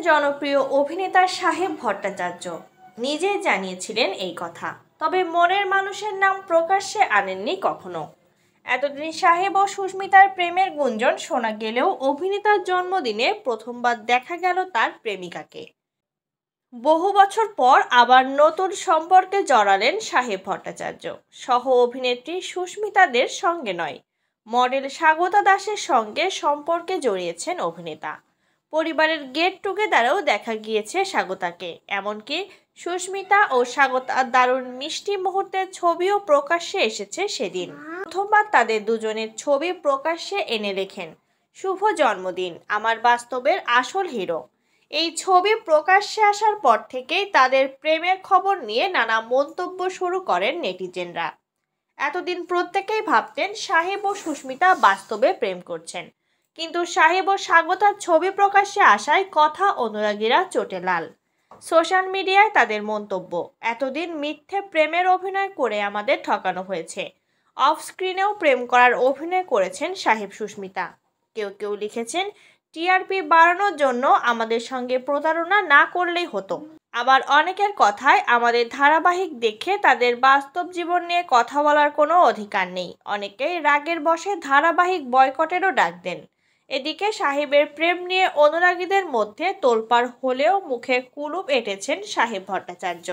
জনপ্রিয় অভিনেতা সাহেব ভট্টাচার্য নিজেই জানিয়েছিলেন এই কথা, তবে মনের মানুষের নাম প্রকাশ্যে আনেননি কখনো। এতদিন সাহেব ও সুস্মিতার প্রেমের গুঞ্জন শোনা গেলেও অভিনেতার জন্মদিনে প্রথমবার দেখা গেল তার প্রেমিকাকে। বহু বছর পর আবার নতুন সম্পর্কে জড়ালেন সাহেব ভট্টাচার্য। সহ অভিনেত্রী সুস্মিতাদের সঙ্গে নয়, মডেল স্বাগতা দাসের সঙ্গে সম্পর্কে জড়িয়েছেন অভিনেতা। পরিবারের গেট টুগেদারেও দেখা গিয়েছে স্বাগতাকে। এমনকি সুস্মিতা ও স্বাগতার দারুণ মিষ্টি মুহূর্তের ছবিও প্রকাশ্যে এসেছে সেদিন। প্রথমবার তাদের দুজনের ছবি প্রকাশ্যে এনে লেখেন, শুভ জন্মদিন আমার বাস্তবের আসল হিরো। এই ছবি প্রকাশ্যে আসার পর থেকেই তাদের প্রেমের খবর নিয়ে নানা মন্তব্য শুরু করেন নেটিজেনরা। এতদিন প্রত্যেকেই ভাবতেন সাহেব ও সুস্মিতা বাস্তবে প্রেম করছেন, কিন্তু সাহেব ও স্বাগতার ছবি প্রকাশ্যে আসায় কথা অনুরাগীরা চোটে লাল। সোশ্যাল মিডিয়ায় তাদের মন্তব্য, এতদিন মিথ্যে প্রেমের অভিনয় করে আমাদের ঠকানো হয়েছে। অফ স্ক্রিনেও প্রেম করার অভিনয় করেছেন সাহেব সুস্মিতা। কেউ কেউ লিখেছেন, টিআরপি বাড়ানোর জন্য আমাদের সঙ্গে প্রতারণা না করলেই হতো। আবার অনেকের কথায় আমাদের ধারাবাহিক দেখে তাদের বাস্তব জীবন নিয়ে কথা বলার কোনো অধিকার নেই। অনেকেই রাগের বশে ধারাবাহিক বয়কটেরও ডাক দেন। এদিকে সাহেবের প্রেম নিয়ে অনুরাগীদের মধ্যে তোলপাড় হলেও মুখে কুলুপ এঁটেছেন সাহেব ভট্টাচার্য।